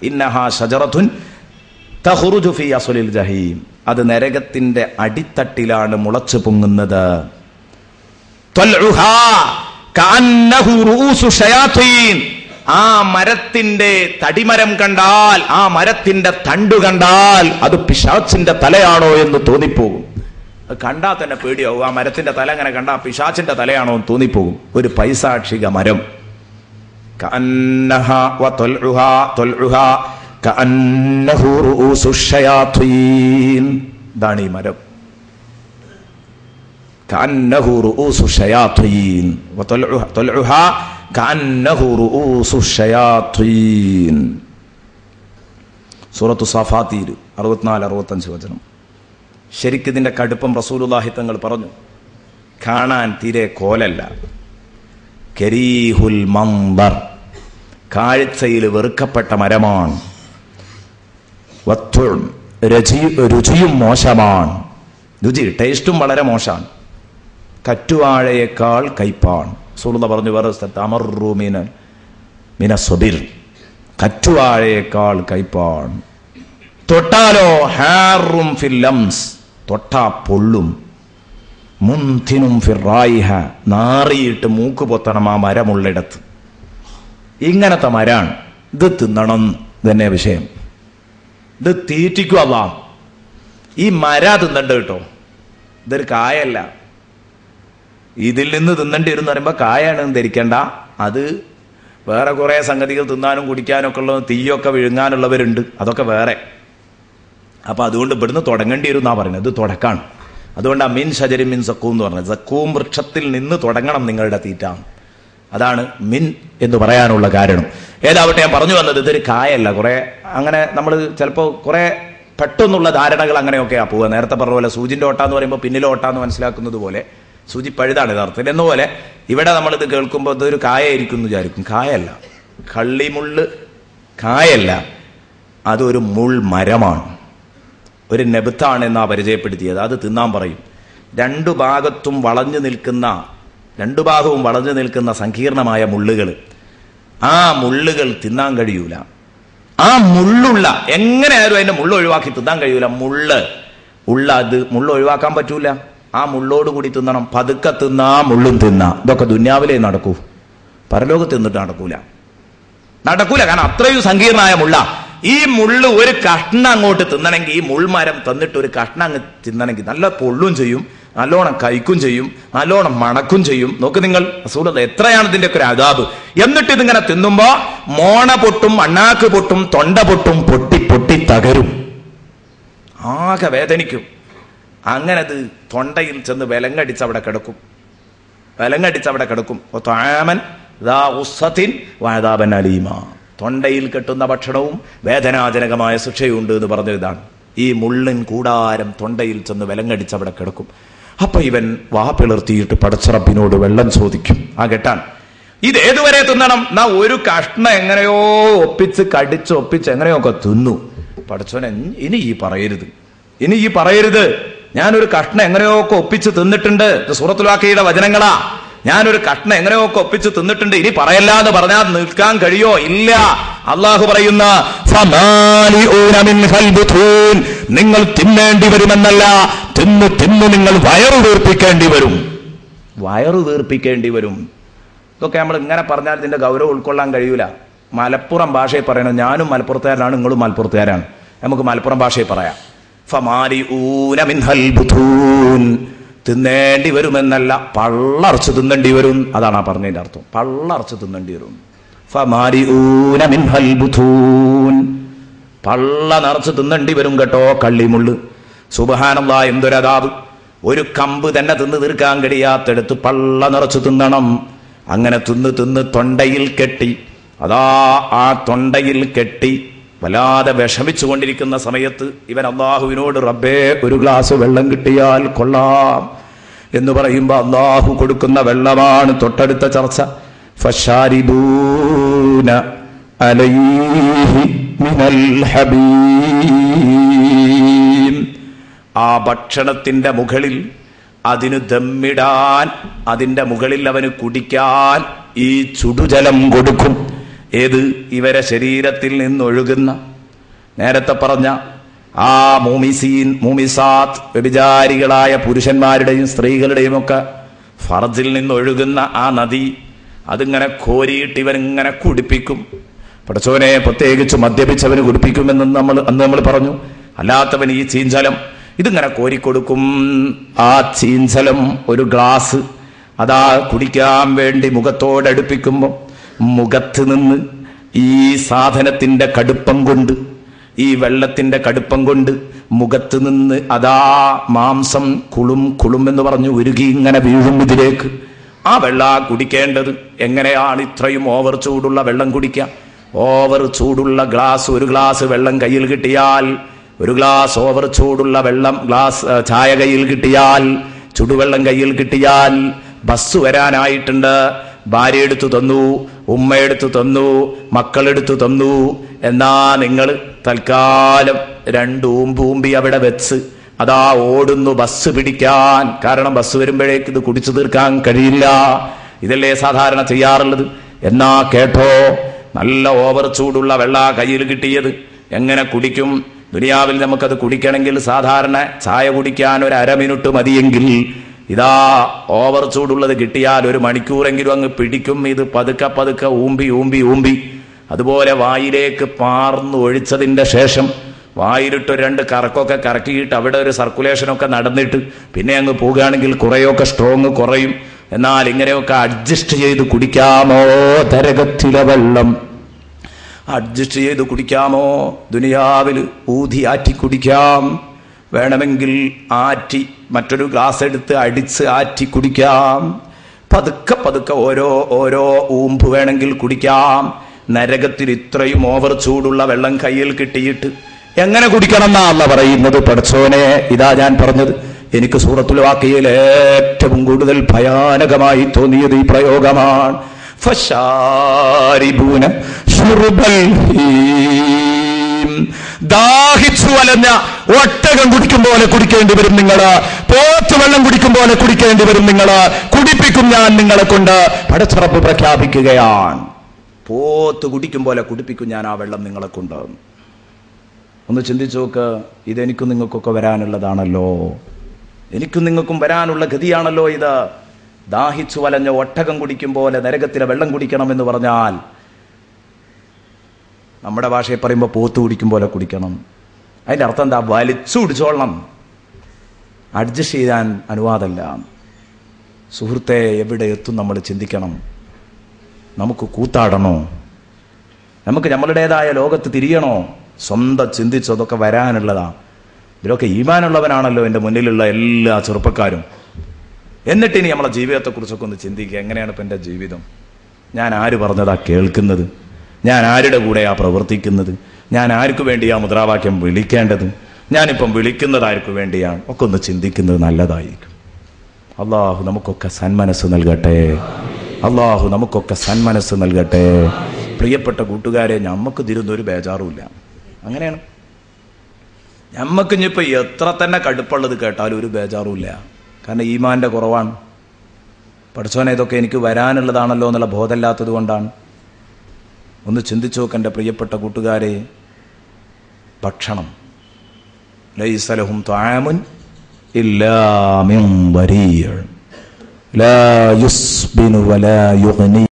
ഇന്നഹാ ഷജറത്തുൻ തഖ്റുജു ഫീ അസ്ലിൽ ജഹീം. അത് നരകത്തിന്റെ അടിത്തട്ടിലാണ് മുളച്ചു പൊങ്ങുന്നത്. തൽഉഹാ കഅന്നഹു റൂസു ശയാതീൻ. ആ മരത്തിന്റെ തടിമരം കണ്ടാൽ, ആ മരത്തിന്റെ തണ്ടു കണ്ടാൽ അത് പിശാചിന്റെ തലയാണോ എന്ന് തോന്നിപ്പോകും. അത് കണ്ടാൽ തന്നെ പേടിയാവും. ആ മരത്തിന്റെ തല അങ്ങനെ കണ്ടാൽ പിശാചിന്റെ തലയാണോ എന്ന് തോന്നിപ്പോകും. ഒരു പൈശാചിക മരം. കഅന്നഹാ വതൽഉഹാ തൽഉഹാ കഅന്നഹു റൂസു ശയാതീൻ. ഇതാണ് ഈ മരം. കഅന്നഹു റൂസു ശയാതീൻ വതൽഉഹാ കഅന്നഹു റൂസു ശയാതീൻ. സൂറത്തു സഫാത്തീർ 64-65 വചനം. ശരിക്കും ഇതിന്റെ കടുപ്പം റസൂലുള്ളാഹി തങ്ങൾ പറഞ്ഞു. കാണാൻ തീരെ കോലല്ല. കരീഹുൽ മൻദർ, കാഴ്ചയിൽ വെറുക്കപ്പെട്ട മരമാണ്. രുചിയും മോശമാണ്. രുചി ടേസ്റ്റും വളരെ മോശമാണ്. കറ്റുവാഴയേക്കാൾ കയ്പാണ്. റസൂലുള്ളാഹി പറഞ്ഞു വേറെ സ്ഥലത്ത് അമറു മിനസ്സബിർ, കറ്റുവാഴയേക്കാൾ കയ്പാണ്. തൊട്ടാലോ ഹാറും ഫിൽ ലംസ്, തൊട്ടാ പൊള്ളും. മുൻതിനും ഫിർ റായിഹ, നാറിയിട്ട് മൂക്ക് പൊത്തണം ആ മരമുള്ളിടത്ത്. ഇങ്ങനത്തെ മരാണ്. ഇത് തിന്നണം തന്നെ വിഷയം. ഇത് തീറ്റിക്കും അല്ലാഹ്. ഈ മര തിന്നണ്ട കേട്ടോ, ഇതൊരു കായല്ല. ഇതിൽ നിന്ന് തിന്നേണ്ടി വരും എന്ന് പറയുമ്പോൾ കായാണെന്ന് ധരിക്കണ്ട. അത് വേറെ കുറേ സംഗതികൾ തിന്നാനും കുടിക്കാനും ഒക്കെ ഉള്ള, തീയൊക്കെ വിഴുങ്ങാനുള്ളവരുണ്ട്, അതൊക്കെ വേറെ. അപ്പൊ അതുകൊണ്ട് ഇവിടുന്ന് തുടങ്ങേണ്ടി വരും എന്നാ പറയുന്നത്. ഇത് തുടക്കാണ്. അതുകൊണ്ട് മിൻ ഷജരി മിൻ സക്കൂം എന്ന് പറഞ്ഞത്. സക്കൂം വൃക്ഷത്തിൽ നിന്ന് തുടങ്ങണം നിങ്ങളുടെ തീറ്റ. അതാണ് മിൻ എന്ന് പറയാനുള്ള കാരണം. ഏതാവട്ടെ, ഞാൻ പറഞ്ഞു വന്നത് ഇതൊരു കായല്ല. കുറെ അങ്ങനെ നമ്മൾ ചിലപ്പോൾ കുറെ പെട്ടെന്നുള്ള ധാരണകൾ അങ്ങനെയൊക്കെയാ പോവുക. നേരത്തെ പറഞ്ഞ പോലെ സൂചിന്റെ ഓട്ട എന്ന് പറയുമ്പോൾ പിന്നിലെ ഓട്ട എന്ന് മനസ്സിലാക്കുന്നത് പോലെ സൂചി പഴുതാണ് യഥാർത്ഥത്തിൽ. എന്നുപോലെ ഇവിടെ നമ്മളിത് കേൾക്കുമ്പോൾ ഇതൊരു കായായിരിക്കും എന്ന് വിചാരിക്കും. കായല്ല, കള്ളിമുള്ള് കായല്ല, അതൊരു മുൾ മരമാണ്. ഒരു നെബത്താണ് എന്നാ പരിചയപ്പെടുത്തിയത്. അത് തിന്നാൻ പറയും. രണ്ടു ഭാഗവും വളഞ്ഞു നിൽക്കുന്ന സങ്കീർണമായ മുള്ളുകൾ. ആ മുള്ളുകൾ തിന്നാൻ കഴിയൂല. ആ മുള്ളുള്ള, എങ്ങനെയായാലും അതിന്റെ മുള്ള ഒഴിവാക്കി തിന്നാൻ കഴിയൂല. അത് മുള്ള ഒഴിവാക്കാൻ പറ്റൂല. ആ മുള്ളോട് കൂടി തിന്നണം. പതുക്കെ തിന്നാ മുള്ളും തിന്നാ. ഇതൊക്കെ ദുന്യാവിലേ നടക്കൂ, പരലോകത്ത് തിന്നിട്ട് നടക്കൂല. കാരണം അത്രയും സങ്കീർണമായ മുള്ള. ഈ മുള്ള് ഒരു കഷ്ണം അങ്ങോട്ട് തിന്നണമെങ്കിൽ, ഈ മുൾമരം തന്നിട്ട് ഒരു കഷ്ണം അങ്ങ് തിന്നണമെങ്കിൽ നല്ല പൊള്ളും ചെയ്യും, നല്ലോണം കഴിക്കും ചെയ്യും, നല്ലോണം മണക്കും ചെയ്യും. നോക്ക് നിങ്ങൾ, റസൂലുള്ളാഹി എത്രയാണ് ഇതിന്റെ ഒക്കെ ഒരു അദാബ്. എന്നിട്ട് ഇതിങ്ങനെ തിന്നുമ്പോ മോണ പൊട്ടും, അണ്ണാക്ക് പൊട്ടും, തൊണ്ട പൊട്ടും, പൊട്ടി പൊട്ടി തകരും, ആകെ വേദനിക്കും. അങ്ങനെ അത് തൊണ്ടയിൽ ചെന്ന് വിലങ്ങടിച്ചവിടെ കിടക്കും. തൊണ്ടയിൽ കെട്ടുന്ന ഭക്ഷണവും വേദനാജനകമായ ശിക്ഷയുണ്ട് എന്ന് പറഞ്ഞതാണ്. ഈ മുള്ളിൻ കൂടാരം തൊണ്ടയിൽ ചെന്ന് വിലങ്ങടിച്ചവിടെ കിടക്കും. അപ്പൊ ഇവൻ വാ പിളർത്തിയിട്ട് പടച്ചറബിനോട് വെള്ളം ചോദിക്കും. ആ കെട്ടാൻ ഇത് ഏതുവരെ തിന്നണം? ഒരു കഷ്ണം എങ്ങനെയോ ഒപ്പിച്ച് എങ്ങനെയൊക്കെ തിന്നു. പടച്ചോനെ, ഇനി ഈ പറയരുത്, ഞാനൊരു കഷ്ണം എങ്ങനെയൊക്കെ ഒപ്പിച്ച് തിന്നിട്ടുണ്ട്. സൂറത്തുൽ വാഖിയയുടെ വചനങ്ങളാ. ഞാനൊരു കഷ്ണം എങ്ങനെയൊക്കെ ഒപ്പിച്ച് തിന്നിട്ടുണ്ട്, ഇനി പറയല്ലാന്ന് പറഞ്ഞാൽ നിൽക്കാൻ കഴിയോ? ഇല്ല. അള്ളാഹു പറയുന്ന നിങ്ങൾ തിന്നേണ്ടി വരുമെന്നല്ല, തിന്നു നിങ്ങൾ വയറു വീർപ്പിക്കേണ്ടി വരും. ഇതൊക്കെ നമ്മൾ ഇങ്ങനെ പറഞ്ഞാൽ ഇതിന്റെ ഗൗരവം ഉൾക്കൊള്ളാൻ കഴിയൂല. മലപ്പുറം ഭാഷയിൽ പറയണം. ഞാനും മലപ്പുറത്തുകാരനാണ്, നിങ്ങളും മലപ്പുറത്തുകാരാണ്. നമുക്ക് മലപ്പുറം ഭാഷയിൽ പറയാം. തിന്നേണ്ടി വരുമെന്നല്ല, പള്ളറച്ച് തിന്നേണ്ടി വരും. അതാണ് ആ പറഞ്ഞതിന്റെ അർത്ഥം. പള്ളറച്ച് തിന്നേണ്ടി വരും. പള്ള നിറച്ച് തിന്നേണ്ടി വരും കേട്ടോ കള്ളിമുള്ള്. സുബ്ഹാനല്ലാഹ്, എന്തൊരതാബ്. ഒരു കമ്പ് തന്നെ തിന്ന് തീർക്കാൻ കഴിയാത്തെടുത്ത് പള്ള നിറച്ച് തിന്നണം. അങ്ങനെ തിന്ന് തൊണ്ടയിൽ കെട്ടി, ആ തൊണ്ടയിൽ കെട്ടി വല്ലാതെ വിഷമിച്ചു കൊണ്ടിരിക്കുന്ന സമയത്ത് ഇവൻ അള്ളാഹുവിനോട്, റബ്ബേ ഒരു ഗ്ലാസ് വെള്ളം കിട്ടിയാൽ കൊള്ളാം എന്ന് പറയുമ്പോ അള്ളാഹു കൊടുക്കുന്ന വെള്ളമാണ് തൊട്ടടുത്ത ചർച്ച. ഫശാരിബൂന അലൈഹി മിനൽ ഹബീം. ആ ഭക്ഷണത്തിന്റെ മുകളിൽ അതിന് ദമ്മിടാൻ, അതിന്റെ മുകളിൽ അവന് കുടിക്കാൻ ഈ ചുടുജലം കൊടുക്കും. ഏത്? ഇവരെ ശരീരത്തിൽ നിന്നൊഴുകുന്ന, നേരത്തെ പറഞ്ഞ ആ മൂമിസാത്ത്, വ്യഭിചാരികളായ പുരുഷന്മാരുടെയും സ്ത്രീകളുടെയും ഒക്കെ ഫർജിൽ നിന്നൊഴുകുന്ന ആ നദി, അതിങ്ങനെ കോരിയിട്ട് ഇവനിങ്ങനെ കുടിപ്പിക്കും. പടച്ചോനെ, പ്രത്യേകിച്ച് മദ്യപിച്ചവന് കുടിപ്പിക്കുമെന്ന് അന്ന് നമ്മൾ പറഞ്ഞു. അല്ലാത്തവൻ ഈ ചീഞ്ചലം ഇതിങ്ങനെ കോരിക്കൊടുക്കും. ആ ചീഞ്ചലം ഒരു ഗ്ലാസ് അതാ കുടിക്കാൻ വേണ്ടി മുഖത്തോടടുപ്പിക്കുമ്പോൾ മുഖത്ത് നിന്ന് ഈ സാധനത്തിന്റെ കടുപ്പം കൊണ്ട്, ഈ വെള്ളത്തിന്റെ കടുപ്പം കൊണ്ട് മുഖത്ത് നിന്ന് അതാ മാംസം കുളും എന്ന് പറഞ്ഞു ഉരുകി ഇങ്ങനെ വീഴും ഇതിലേക്ക്. ആ വെള്ളം കുടിക്കേണ്ടത് എങ്ങനെയാണ്? ഇത്രയും ഓവർ ചൂടുള്ള വെള്ളം കുടിക്കുക. ഓവർ ചൂടുള്ള ഒരു ഗ്ലാസ് വെള്ളം കയ്യിൽ കിട്ടിയാൽ, ഒരു ഗ്ലാസ് ഓവർ ചൂടുള്ള ചായ കയ്യിൽ കിട്ടിയാൽ, ചുടുവെള്ളം കയ്യിൽ കിട്ടിയാൽ, ബസ് വരാനായിട്ടുണ്ട്, ഭാര്യ എടുത്തു തന്നു, ഉമ്മ എടുത്തു തന്നു, മക്കളെടുത്തു തന്നു, എന്നാ നിങ്ങൾ തൽക്കാലം 2 ഊമ്പി അവിടെ വെച്ച് അതാ ഓടുന്നു ബസ് പിടിക്കാൻ. കാരണം ബസ് വരുമ്പോഴേക്ക് ഇത് കുടിച്ചു തീർക്കാൻ കഴിയില്ല. ഇതല്ലേ സാധാരണ ചെയ്യാറുള്ളത്. എന്നാ കേട്ടോ, നല്ല ഓവർ ചൂടുള്ള വെള്ള കയ്യിൽ കിട്ടിയത് എങ്ങനെ കുടിക്കും? ദുനിയാവിൽ നമുക്കത് കുടിക്കണമെങ്കിൽ സാധാരണ ചായ കുടിക്കാൻ ഒരു 1/2 മിനിറ്റ് മതിയെങ്കിൽ, ഇതാ ഓവർ ചൂടുള്ളത് കിട്ടിയാൽ 1 മണിക്കൂറെങ്കിലും അങ്ങ് പിടിക്കും. ഇത് പതുക്കെ ഊമ്പി അതുപോലെ വായിലേക്ക് പാർന്നു ഒഴിച്ചതിന്റെ ശേഷം വായിലിട്ട് 2 കറക്കൊക്കെ കറക്കിയിട്ട് അവിടെ ഒരു സർക്കുലേഷനൊക്കെ നടന്നിട്ട് പിന്നെ അങ്ങ് പോകുകയാണെങ്കിൽ കുറെയൊക്കെ സ്ട്രോങ് കുറയും. എന്നാൽ ഇങ്ങനെയൊക്കെ അഡ്ജസ്റ്റ് ചെയ്ത് കുടിക്കാമോ? നരകത്തിലെ വെള്ളം അഡ്ജസ്റ്റ് ചെയ്ത് കുടിക്കാമോ? ദുനിയാവിൽ ഊതി ആറ്റി കുടിക്കാം, വേണമെങ്കിൽ ആറ്റി മറ്റൊരു ഗ്ലാസ് എടുത്ത് അടിച്ച് ആറ്റി കുടിക്കാം, പതുക്കെ ഓരോ ഊമ്പ് വേണമെങ്കിൽ കുടിക്കാം. നരകത്തിൽ ഇത്രയും ഓവർ ചൂടുള്ള വെള്ളം കയ്യിൽ കിട്ടിയിട്ട് എങ്ങനെ കുടിക്കണം എന്നാ അല്ലാഹ് പറയുന്നത്? പടച്ചോനെ, ഇതാ ഞാൻ പറഞ്ഞത്. എനിക്ക് സൂറത്തുൽ വാഖിയയിൽ ഏറ്റവും കൂടുതൽ ഭയാനകമായി തോന്നിയത് ഈ പ്രയോഗമാണ്. ഫശാരിബൂന ശുർബൽ ഹീം. ദാഹിച്ചു വലഞ്ഞ ഒട്ടകം കുടിക്കും പോലെ കുടിക്കേണ്ടി വരും നിങ്ങള്. പോത്ത് വെള്ളം കുടിക്കും പോലെ കുടിക്കേണ്ടി വരും നിങ്ങള്. കുടിപ്പിക്കും ഞാൻ നിങ്ങളെ കൊണ്ട്. പടച്ചറപ്പ് പ്രഖ്യാപിക്കുകയാണ്. പോത്ത് കുടിക്കും പോലെ കുടിപ്പിക്കും ഞാൻ ആ വെള്ളം നിങ്ങളെ കൊണ്ട്. ഒന്ന് ചിന്തിച്ചു നോക്ക്. ഇതെനിക്കും നിങ്ങൾക്കൊക്കെ വരാനുള്ളതാണല്ലോ. എനിക്കും നിങ്ങൾക്കും വരാനുള്ള ഗതിയാണല്ലോ ഇത്. ദാഹിച്ചു വലഞ്ഞ ഒട്ടകം കുടിക്കും പോലെ നരകത്തിലെ വെള്ളം കുടിക്കണം എന്ന് പറഞ്ഞാൽ, നമ്മുടെ ഭാഷയിൽ പറയുമ്പോൾ പോത്ത് കുടിക്കും പോലെ കുടിക്കണം. അതിൻ്റെ അർത്ഥം എന്താ? വലിച്ചു കുടിച്ചോളണം, അഡ്ജസ്റ്റ് ചെയ്യാൻ അനുവാദമല്ല. സുഹൃത്തെ, എവിടെ എത്തും നമ്മൾ ചിന്തിക്കണം. നമുക്ക് കൂത്താടണോ? നമുക്ക് നമ്മളുടേതായ ലോകത്ത് തിരിയണോ? സ്വന്തം ചിന്തിച്ചു അതൊക്കെ വരാനുള്ളതാ. ഇതിലൊക്കെ ഈമാനുള്ളവനാണല്ലോ എൻ്റെ മുന്നിലുള്ള എല്ലാ ചെറുപ്പക്കാരും. എന്നിട്ട് ഇനി നമ്മളെ ജീവിതത്തെക്കുറിച്ചൊക്കെ ഒന്ന് ചിന്തിക്കുക. എങ്ങനെയാണ് ഇപ്പം എൻ്റെ ജീവിതം? ഞാൻ ആര് പറഞ്ഞതാ കേൾക്കുന്നത്? ഞാൻ ആരുടെ കൂടെയാ പ്രവർത്തിക്കുന്നത്? ഞാൻ ആർക്കു വേണ്ടിയാ മുദ്രാവാക്യം വിളിക്കേണ്ടത്? ഞാനിപ്പം വിളിക്കുന്നത് ആർക്കു വേണ്ടിയാണ്? ഒക്കെ ഒന്ന് ചിന്തിക്കുന്നത് നല്ലതായിരിക്കും. അള്ളാഹു നമുക്കൊക്കെ സന്മനസ് നൽകട്ടെ. അള്ളാഹു നമുക്കൊക്കെ സന്മനസ് നൽകട്ടെ. പ്രിയപ്പെട്ട കൂട്ടുകാരെ, നമുക്ക് ഇതിരുന്നൊരു ബേജാറുമില്ല. അങ്ങനെയാണ്. ഞമ്മക്കിഞ്ഞിപ്പോൾ എത്ര തന്നെ കടുപ്പുള്ളത് കേട്ടാലും ഒരു ബേജാറുമില്ല. കാരണം ഈമാൻ്റെ കുറവാണ്. പഠിച്ചോനെ, ഇതൊക്കെ എനിക്ക് വരാനുള്ളതാണല്ലോ എന്നുള്ള ബോധമില്ലാത്തത് കൊണ്ടാണ്. ഒന്ന് ചിന്തിച്ചു നോക്ക് എൻ്റെ പ്രിയപ്പെട്ട കൂട്ടുകാരെ. ഭക്ഷണം, ലൈസ ലഹും ത്വആമുൻ ഇല്ലാ മിൻ ദരീഅ ലാ യുസ്ബിനു വലാ യുഗ്നി